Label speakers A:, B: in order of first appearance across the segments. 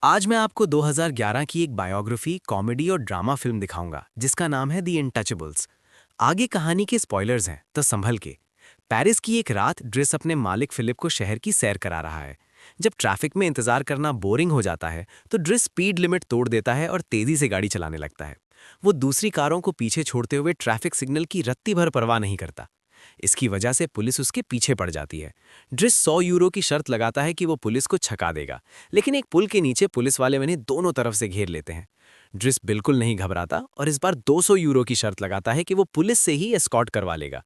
A: आज मैं आपको 2011 की एक बायोग्राफी, कॉमेडी और ड्रामा फिल्म दिखाऊंगा जिसका नाम है दी इनटचेबल्स। आगे कहानी के स्पॉयलर्स हैं, तो संभल के। पेरिस की एक रात ड्रिस अपने मालिक फिलिप को शहर की सैर करा रहा है। जब ट्रैफिक में इंतजार करना बोरिंग हो जाता है तो ड्रिस स्पीड लिमिट तोड़ देता है और तेजी से गाड़ी चलाने लगता है। वो दूसरी कारों को पीछे छोड़ते हुए ट्रैफिक सिग्नल की रत्ती भर परवाह नहीं करता। इसकी वजह से पुलिस उसके पीछे पड़ जाती है। ड्रिस 100 यूरो की शर्त लगाता है कि वो पुलिस को छका देगा, लेकिन एक पुल के नीचे पुलिस वाले उन्हें दोनों तरफ से घेर लेते हैं। ड्रिस बिल्कुल नहीं घबराता और इस बार 200 यूरो की शर्त लगाता है कि वो पुलिस से ही एस्कॉर्ट करवा लेगा।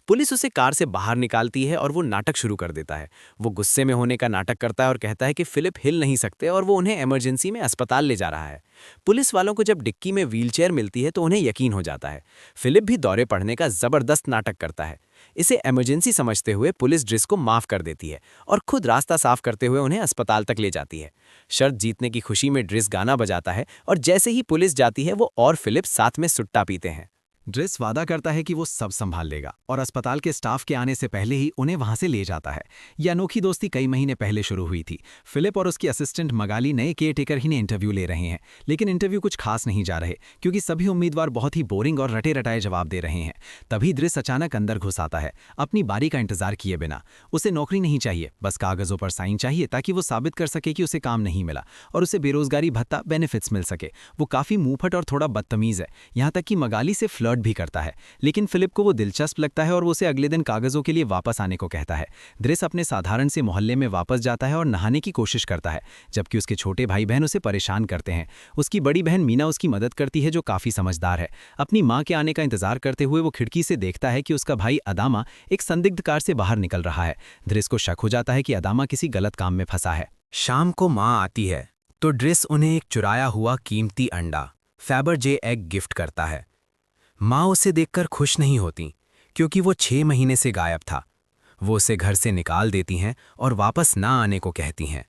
A: पुलिस उसे कार से बाहर निकालती है और वो नाटक शुरू कर देता है। वो गुस्से में होने का नाटक करता है और कहता है कि फिलिप हिल नहीं सकते और वो उन्हें इमरजेंसी में अस्पताल ले जा रहा है। पुलिस वालों को जब डिक्की में व्हीलचेयर मिलती है तो उन्हें यकीन हो जाता है। फिलिप भी दौरे पढ़ने का जबरदस्त नाटक करता है। इसे इमरजेंसी समझते हुए पुलिस ड्रिस को माफ कर देती है और खुद रास्ता साफ करते हुए उन्हें अस्पताल तक ले जाती है। शर्त जीतने की खुशी में ड्रिस गाना बजाता है और जैसे ही पुलिस जाती है वो और फिलिप साथ में सुट्टा पीते हैं। ड्रिस वादा करता है कि वो सब संभाल लेगा और अस्पताल के स्टाफ के आने से पहले ही उन्हें वहां से ले जाता है। यह अनोखी दोस्ती कई महीने पहले शुरू हुई थी। फिलिप और उसकी असिस्टेंट मगाली नए केयरटेकर ही ने इंटरव्यू ले रहे हैं, लेकिन इंटरव्यू कुछ खास नहीं जा रहे क्योंकि सभी उम्मीदवार बहुत ही बोरिंग और रटे रटाए जवाब दे रहे हैं। तभी ड्रिस अचानक अंदर घुस आता है, अपनी बारी का इंतजार किए बिना। उसे नौकरी नहीं चाहिए, बस कागजों पर साइन चाहिए ताकि वो साबित कर सके कि उसे काम नहीं मिला और उसे बेरोजगारी भत्ता बेनिफिट्स मिल सके। वो काफी मुंहफट और थोड़ा बदतमीज है, यहाँ तक कि मगाली से फ्लर्ट भी करता है। लेकिन फिलिप को वो दिलचस्प लगता है और वो उसे अगले दिन कागजों के लिए वापस आने को कहता है। ड्रिस अपने साधारण से मोहल्ले में वापस जाता है और नहाने की कोशिश करता है, जबकि उसके छोटे भाई बहन उसे परेशान करते हैं। उसकी बड़ी बहन मीना उसकी मदद करती है, जो काफी समझदार है। अपनी माँ के आने का इंतजार करते हुए वो खिड़की से देखता है कि उसका भाई अदामा एक संदिग्ध कार से बाहर निकल रहा है। ड्रिस को शक हो जाता है कि अदामा किसी गलत काम में फंसा है। शाम को माँ आती है तो ड्रिस उन्हें एक चुराया हुआ कीमती अंडा, फैबरजे एग, गिफ्ट करता है। माँ उसे देखकर खुश नहीं होती क्योंकि वो 6 महीने से गायब था। वो उसे घर से निकाल देती हैं और वापस ना आने को कहती हैं।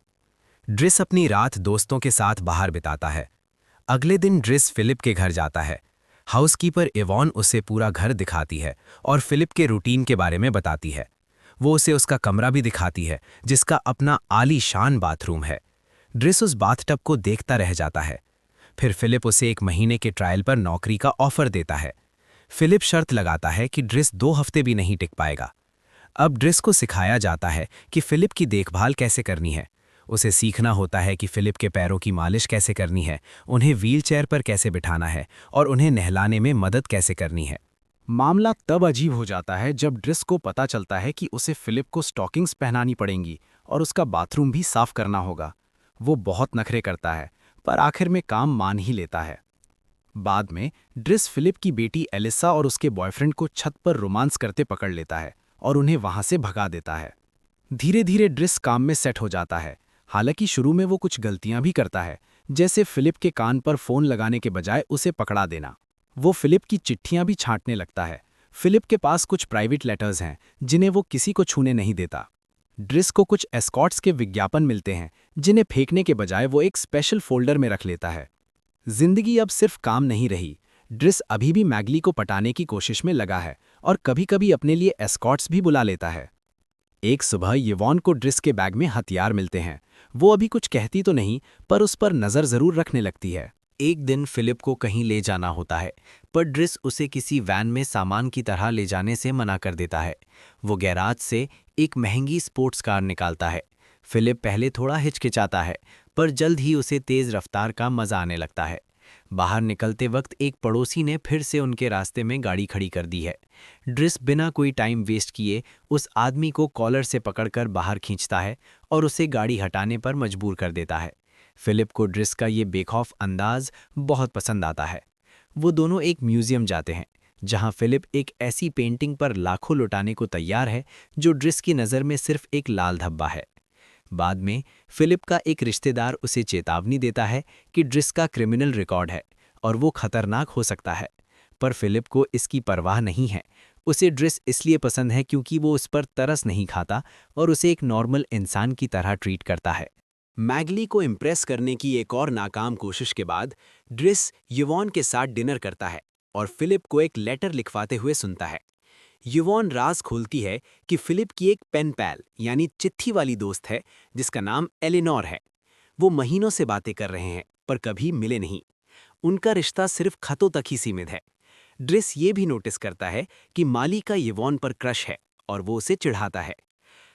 A: ड्रिस अपनी रात दोस्तों के साथ बाहर बिताता है। अगले दिन ड्रिस फिलिप के घर जाता है। हाउसकीपर इवॉन उसे पूरा घर दिखाती है और फिलिप के रूटीन के बारे में बताती है। वो उसे उसका कमरा भी दिखाती है, जिसका अपना आलीशान बाथरूम है। ड्रिस उस बाथटब को देखता रह जाता है। फिर फिलिप उसे 1 महीने के ट्रायल पर नौकरी का ऑफर देता है। फिलिप शर्त लगाता है कि ड्रिस 2 हफ्ते भी नहीं टिक पाएगा। अब ड्रिस को सिखाया जाता है कि फिलिप की देखभाल कैसे करनी है। उसे सीखना होता है कि फिलिप के पैरों की मालिश कैसे करनी है, उन्हें व्हीलचेयर पर कैसे बिठाना है और उन्हें नहलाने में मदद कैसे करनी है। मामला तब अजीब हो जाता है जब ड्रिस को पता चलता है कि उसे फिलिप को स्टॉकिंग्स पहनानी पड़ेंगी और उसका बाथरूम भी साफ करना होगा। वो बहुत नखरे करता है, पर आखिर में काम मान ही लेता है। बाद में ड्रिस फिलिप की बेटी एलिसा और उसके बॉयफ्रेंड को छत पर रोमांस करते पकड़ लेता है और उन्हें वहां से भगा देता है। धीरे धीरे ड्रिस काम में सेट हो जाता है। हालांकि शुरू में वो कुछ गलतियां भी करता है, जैसे फिलिप के कान पर फोन लगाने के बजाय उसे पकड़ा देना। वो फिलिप की चिट्ठियां भी छांटने लगता है। फिलिप के पास कुछ प्राइवेट लेटर्स हैं जिन्हें वो किसी को छूने नहीं देता। ड्रिस को कुछ एस्कॉर्ट्स के विज्ञापन मिलते हैं जिन्हें फेंकने के बजाय वो एक स्पेशल फोल्डर में रख लेता है। जिंदगी अब सिर्फ काम नहीं रही। ड्रिस अभी भी मैगली को पटाने की कोशिश में लगा है और कभी-कभी अपने लिए एस्कॉर्ट्स भी बुला लेता है। एक सुबह यवॉन को ड्रिस के बैग में हथियार मिलते हैं। वो अभी कुछ कहती तो नहीं, पर उस पर नज़र ज़रूर रखने लगती है। एक दिन फिलिप को कहीं ले जाना होता है, पर ड्रिस उसे किसी वैन में सामान की तरह ले जाने से मना कर देता है। वो गैराज से एक महंगी स्पोर्ट्स कार निकालता है। फिलिप पहले थोड़ा हिचकिचाता है, पर जल्द ही उसे तेज़ रफ्तार का मज़ा आने लगता है। बाहर निकलते वक्त एक पड़ोसी ने फिर से उनके रास्ते में गाड़ी खड़ी कर दी है। ड्रिस बिना कोई टाइम वेस्ट किए उस आदमी को कॉलर से पकड़कर बाहर खींचता है और उसे गाड़ी हटाने पर मजबूर कर देता है। फिलिप को ड्रिस का ये बेखौफ अंदाज बहुत पसंद आता है। वो दोनों एक म्यूजियम जाते हैं, जहां फिलिप एक ऐसी पेंटिंग पर लाखों लुटाने को तैयार है जो ड्रिस की नज़र में सिर्फ एक लाल धब्बा है। बाद में फिलिप का एक रिश्तेदार उसे चेतावनी देता है कि ड्रिस का क्रिमिनल रिकॉर्ड है और वो खतरनाक हो सकता है, पर फिलिप को इसकी परवाह नहीं है। उसे ड्रिस इसलिए पसंद है क्योंकि वो उस पर तरस नहीं खाता और उसे एक नॉर्मल इंसान की तरह ट्रीट करता है। मैगली को इम्प्रेस करने की एक और नाकाम कोशिश के बाद ड्रिस यवॉन के साथ डिनर करता है और फिलिप को एक लेटर लिखवाते हुए सुनता है। युवॉन राज खोलती है कि फिलिप की एक पेन पैल यानी चिट्ठी वाली दोस्त है जिसका नाम एलिनोर है। वो महीनों से बातें कर रहे हैं पर कभी मिले नहीं। उनका रिश्ता सिर्फ खतों तक ही सीमित है। ड्रिस ये भी नोटिस करता है कि माली का यवॉन पर क्रश है और वो उसे चिढ़ाता है।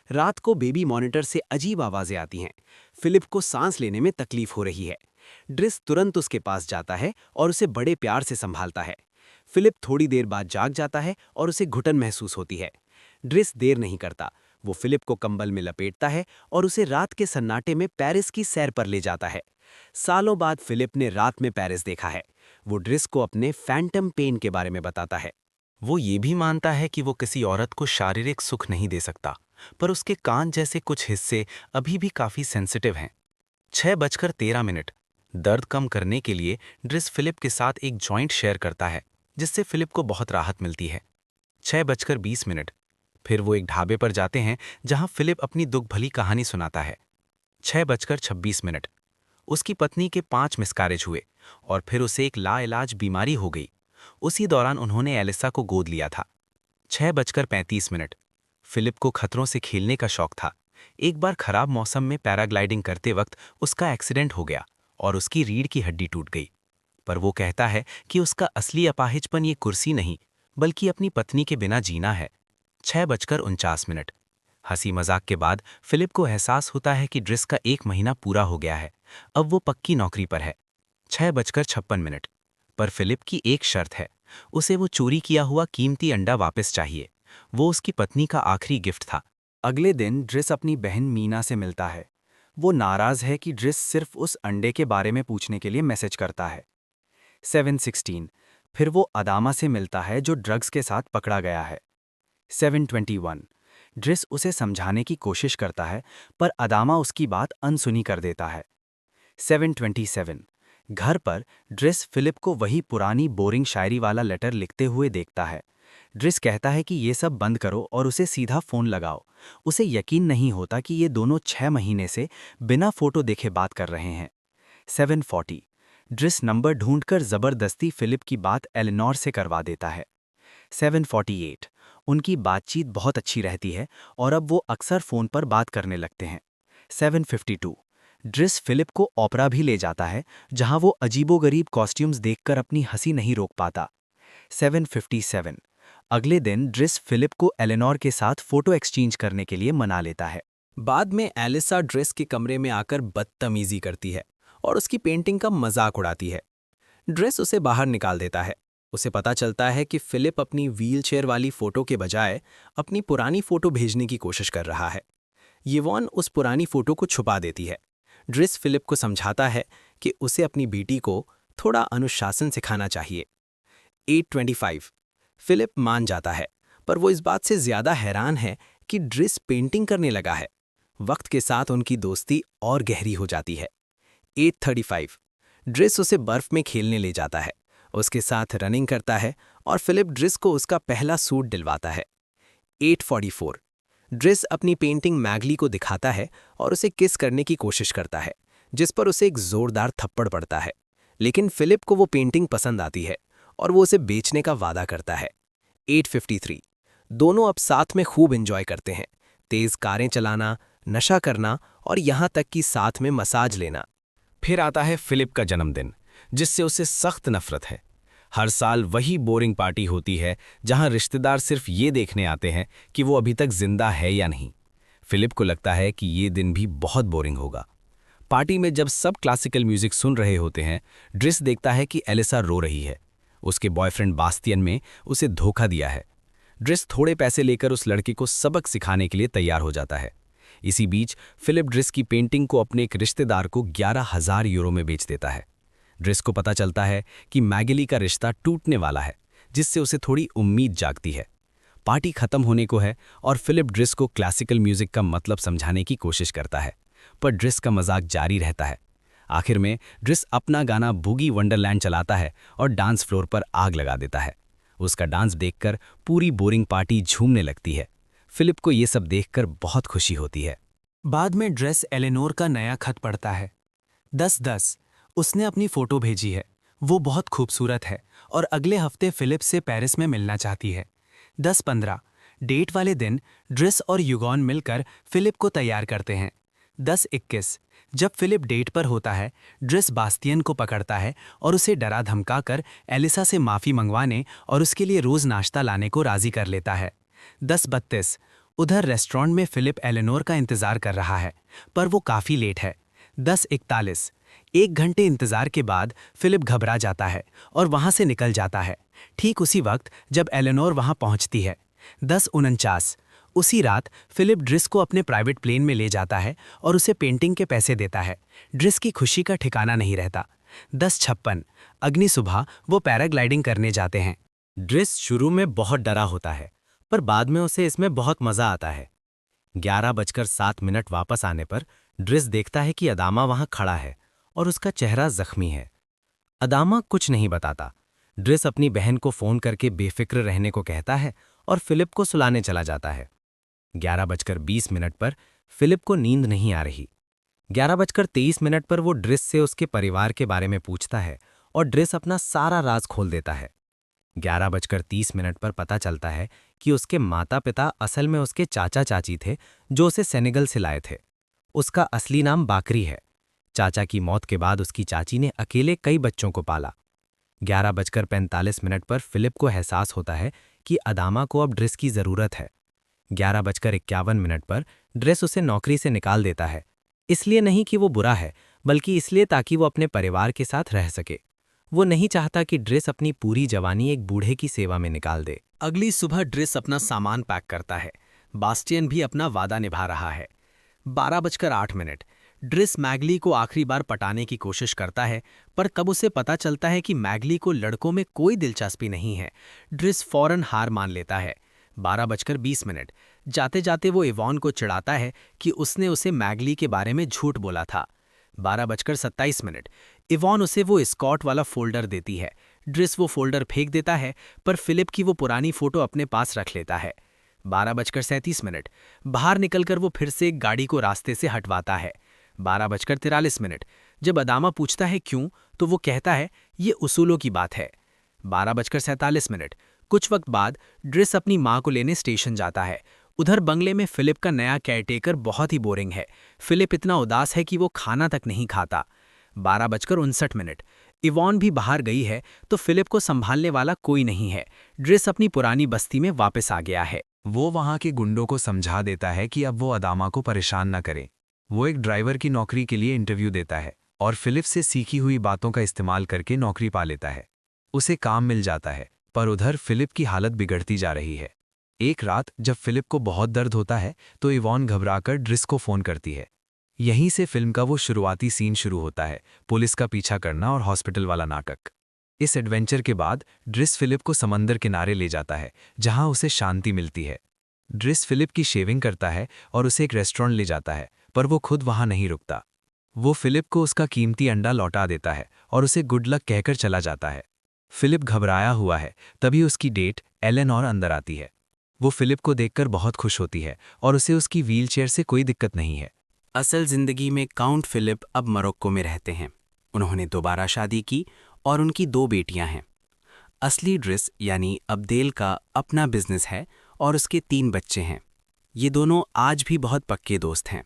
A: रात को बेबी मॉनिटर से अजीब आवाजें आती हैं। फिलिप को सांस लेने में तकलीफ हो रही है। ड्रिस तुरंत उसके पास जाता है और उसे बड़े प्यार से संभालता है। फिलिप थोड़ी देर बाद जाग जाता है और उसे घुटन महसूस होती है। ड्रिस देर नहीं करता। वो फिलिप को कंबल में लपेटता है और उसे रात के सन्नाटे में पेरिस की सैर पर ले जाता है। सालों बाद फिलिप ने रात में पेरिस देखा है। वो ड्रिस को अपने फैंटम पेन के बारे में बताता है। वो ये भी मानता है कि वो किसी औरत को शारीरिक सुख नहीं दे सकता, पर उसके कान जैसे कुछ हिस्से अभी भी काफी सेंसिटिव हैं। 6:13 दर्द कम करने के लिए ड्रिस फिलिप के साथ एक जॉइंट शेयर करता है, जिससे फिलिप को बहुत राहत मिलती है। 6:20 फिर वो एक ढाबे पर जाते हैं जहां फिलिप अपनी दुख भली कहानी सुनाता है। 6:26 उसकी पत्नी के 5 मिसकैरेज हुए और फिर उसे एक लाइलाज बीमारी हो गई। उसी दौरान उन्होंने एलिसा को गोद लिया था। 6:35 फिलिप को खतरों से खेलने का शौक था। एक बार खराब मौसम में पैराग्लाइडिंग करते वक्त उसका एक्सीडेंट हो गया और उसकी रीढ़ की हड्डी टूट गई। पर वो कहता है कि उसका असली अपाहिजपन ये कुर्सी नहीं, बल्कि अपनी पत्नी के बिना जीना है। 6:49 हंसी मजाक के बाद फिलिप को एहसास होता है कि ड्रिस का 1 महीना पूरा हो गया है। अब वो पक्की नौकरी पर है। 6:56 पर फिलिप की एक शर्त है। उसे वो चोरी किया हुआ कीमती अंडा वापस चाहिए। वो उसकी पत्नी का आखिरी गिफ्ट था। अगले दिन ड्रिस अपनी बहन मीना से मिलता है। वो नाराज है कि ड्रिस सिर्फ उस अंडे के बारे में पूछने के लिए मैसेज करता है। 7:16 फिर वो अदामा से मिलता है जो ड्रग्स के साथ पकड़ा गया है। 7:21 ड्रिस उसे समझाने की कोशिश करता है, पर अदामा उसकी बात अनसुनी कर देता है। 7:27 घर पर ड्रिस फिलिप को वही पुरानी बोरिंग शायरी वाला लेटर लिखते हुए देखता है। ड्रिस कहता है कि ये सब बंद करो और उसे सीधा फ़ोन लगाओ। उसे यकीन नहीं होता कि ये दोनों 6 महीने से बिना फ़ोटो देखे बात कर रहे हैं। 7:40 ड्रिस नंबर ढूंढकर ज़बरदस्ती फिलिप की बात एलिनोर से करवा देता है। 7:48 उनकी बातचीत बहुत अच्छी रहती है और अब वो अक्सर फ़ोन पर बात करने लगते हैं। 7:52 ड्रिस फिलिप को ओपेरा भी ले जाता है, जहां वो अजीबोगरीब कॉस्ट्यूम्स देखकर अपनी हंसी नहीं रोक पाता। 7:57 अगले दिन ड्रिस फिलिप को एलेनोर के साथ फ़ोटो एक्सचेंज करने के लिए मना लेता है। बाद में एलिसा ड्रिस के कमरे में आकर बदतमीजी करती है और उसकी पेंटिंग का मजाक उड़ाती है। ड्रिस उसे बाहर निकाल देता है। उसे पता चलता है कि फिलिप अपनी व्हीलचेयर वाली फ़ोटो के बजाय अपनी पुरानी फ़ोटो भेजने की कोशिश कर रहा है। यवॉन उस पुरानी फ़ोटो को छुपा देती है। ड्रिस फिलिप को समझाता है कि उसे अपनी बेटी को थोड़ा अनुशासन सिखाना चाहिए। 8:25 फिलिप मान जाता है, पर वो इस बात से ज़्यादा हैरान है कि ड्रिस पेंटिंग करने लगा है। वक्त के साथ उनकी दोस्ती और गहरी हो जाती है। 8:35 ड्रिस उसे बर्फ में खेलने ले जाता है, उसके साथ रनिंग करता है और फिलिप ड्रिस को उसका पहला सूट दिलवाता है। 8:44 ड्रिस अपनी पेंटिंग मैगली को दिखाता है और उसे किस करने की कोशिश करता है, जिस पर उसे एक जोरदार थप्पड़ पड़ता है। लेकिन फिलिप को वो पेंटिंग पसंद आती है और वो उसे बेचने का वादा करता है। 8:53 दोनों अब साथ में खूब एंजॉय करते हैं, तेज कारें चलाना, नशा करना और यहाँ तक कि साथ में मसाज लेना। फिर आता है फिलिप का जन्मदिन, जिससे उसे सख्त नफरत है। हर साल वही बोरिंग पार्टी होती है जहां रिश्तेदार सिर्फ ये देखने आते हैं कि वो अभी तक जिंदा है या नहीं। फिलिप को लगता है कि ये दिन भी बहुत बोरिंग होगा। पार्टी में जब सब क्लासिकल म्यूजिक सुन रहे होते हैं, ड्रिस देखता है कि एलिसा रो रही है। उसके बॉयफ्रेंड बास्तियन में उसे धोखा दिया है। ड्रिस थोड़े पैसे लेकर उस लड़के को सबक सिखाने के लिए तैयार हो जाता है। इसी बीच फिलिप ड्रिस की पेंटिंग को अपने एक रिश्तेदार को 11,000 यूरो में बेच देता है। ड्रिस को पता चलता है कि मैगली का रिश्ता टूटने वाला है, जिससे उसे थोड़ी उम्मीद जागती है। पार्टी खत्म होने को है और फिलिप ड्रिस को क्लासिकल म्यूजिक का मतलब समझाने की कोशिश करता है, पर ड्रिस का मजाक जारी रहता है। आखिर में ड्रिस अपना गाना बूगी वंडरलैंड चलाता है और डांस फ्लोर पर आग लगा देता है। उसका डांस देखकर पूरी बोरिंग पार्टी झूमने लगती है। फिलिप को ये सब देखकर बहुत खुशी होती है। बाद में ड्रिस एलेनोर का नया खत पढ़ता है। 10:10 उसने अपनी फ़ोटो भेजी है। वो बहुत खूबसूरत है और अगले हफ्ते फिलिप से पेरिस में मिलना चाहती है। 10:15 डेट वाले दिन ड्रिस और युगॉन मिलकर फिलिप को तैयार करते हैं। 10:21 जब फिलिप डेट पर होता है, ड्रेस बास्तियन को पकड़ता है और उसे डरा धमकाकर एलिसा से माफ़ी मंगवाने और उसके लिए रोज़ नाश्ता लाने को राज़ी कर लेता है। 10:32 उधर रेस्टोरेंट में फिलिप एलेनोर का इंतज़ार कर रहा है, पर वो काफ़ी लेट है। 10:41 1 घंटे इंतज़ार के बाद फिलिप घबरा जाता है और वहाँ से निकल जाता है, ठीक उसी वक्त जब एलेनोर वहाँ पहुँचती है। 10:49 उसी रात फिलिप ड्रिस को अपने प्राइवेट प्लेन में ले जाता है और उसे पेंटिंग के पैसे देता है। ड्रिस की खुशी का ठिकाना नहीं रहता। 10:56 अगली सुबह वो पैराग्लाइडिंग करने जाते हैं। ड्रिस शुरू में बहुत डरा होता है, पर बाद में उसे इसमें बहुत मज़ा आता है। 11:07 वापस आने पर ड्रिस देखता है कि अदामा वहाँ खड़ा है और उसका चेहरा जख्मी है। अदामा कुछ नहीं बताता। ड्रिस अपनी बहन को फ़ोन करके बेफिक्र रहने को कहता है और फिलिप को सुलाने चला जाता है। 11:20 पर फिलिप को नींद नहीं आ रही। 11:23 पर वो ड्रिस से उसके परिवार के बारे में पूछता है और ड्रिस अपना सारा राज खोल देता है। 11:30 पर पता चलता है कि उसके माता पिता असल में उसके चाचा चाची थे जो उसे सेनेगल से लाए थे। उसका असली नाम बाकरी है। चाचा की मौत के बाद उसकी चाची ने अकेले कई बच्चों को पाला। 11:45 पर फिलिप को एहसास होता है कि अदामा को अब ड्रिस की ज़रूरत है। 11:51 पर ड्रिस उसे नौकरी से निकाल देता है, इसलिए नहीं कि वो बुरा है, बल्कि इसलिए ताकि वो अपने परिवार के साथ रह सके। वो नहीं चाहता कि ड्रिस अपनी पूरी जवानी एक बूढ़े की सेवा में निकाल दे। अगली सुबह ड्रिस अपना सामान पैक करता है। बास्टियन भी अपना वादा निभा रहा है। 12:08 ड्रिस मैगली को आखिरी बार पटाने की कोशिश करता है, पर तब उसे पता चलता है कि मैगली को लड़कों में कोई दिलचस्पी नहीं है। ड्रिस फौरन हार मान लेता है। 12:20 जाते जाते वो इवॉन को चिढ़ाता है कि उसने उसे मैगली के बारे में झूठ बोला था। 12:27 इवॉन उसे वो स्कॉट वाला फोल्डर देती है। ड्रिस वो फोल्डर फेंक देता है, पर फिलिप की वो पुरानी फोटो अपने पास रख लेता है। 12:37 बाहर निकलकर वो फिर से एक गाड़ी को रास्ते से हटवाता है। 12:43 जब अदामा पूछता है क्यों, तो वो कहता है ये उसूलों की बात है। 12:47 कुछ वक्त बाद ड्रिस अपनी माँ को लेने स्टेशन जाता है। उधर बंगले में फिलिप का नया केयरटेकर बहुत ही बोरिंग है। फिलिप इतना उदास है कि वो खाना तक नहीं खाता। 12:59 इवॉन भी बाहर गई है, तो फिलिप को संभालने वाला कोई नहीं है। ड्रिस अपनी पुरानी बस्ती में वापस आ गया है।
B: वो वहाँ के गुंडों को समझा देता है कि अब वो अदामा को परेशान न करें। वो एक ड्राइवर की नौकरी के लिए इंटरव्यू देता है और फिलिप से सीखी हुई बातों का इस्तेमाल करके नौकरी पा लेता है। उसे काम मिल जाता है, पर उधर फिलिप की हालत बिगड़ती जा रही है। एक रात जब फिलिप को बहुत दर्द होता है, तो इवॉन घबराकर ड्रिस को फ़ोन करती है। यहीं से फिल्म का वो शुरुआती सीन शुरू होता है, पुलिस का पीछा करना और हॉस्पिटल वाला नाटक। इस एडवेंचर के बाद ड्रिस फिलिप को समंदर किनारे ले जाता है, जहां उसे शांति मिलती है। ड्रिस फिलिप की शेविंग करता है और उसे एक रेस्टोरेंट ले जाता है, पर वो खुद वहां नहीं रुकता। वो फिलिप को उसका कीमती अंडा लौटा देता है और उसे गुड लक कहकर चला जाता है। फिलिप घबराया हुआ है, तभी उसकी डेट एलेनोर अंदर आती है। वो फिलिप को देखकर बहुत खुश होती है और उसे उसकी व्हीलचेयर से कोई दिक्कत नहीं है।
A: असल जिंदगी में काउंट फिलिप अब मोरक्को में रहते हैं। उन्होंने दोबारा शादी की और उनकी 2 बेटियां हैं। असली ड्रिस यानी अब्देल का अपना बिजनेस है और उसके 3 बच्चे हैं। ये दोनों आज भी बहुत पक्के दोस्त हैं।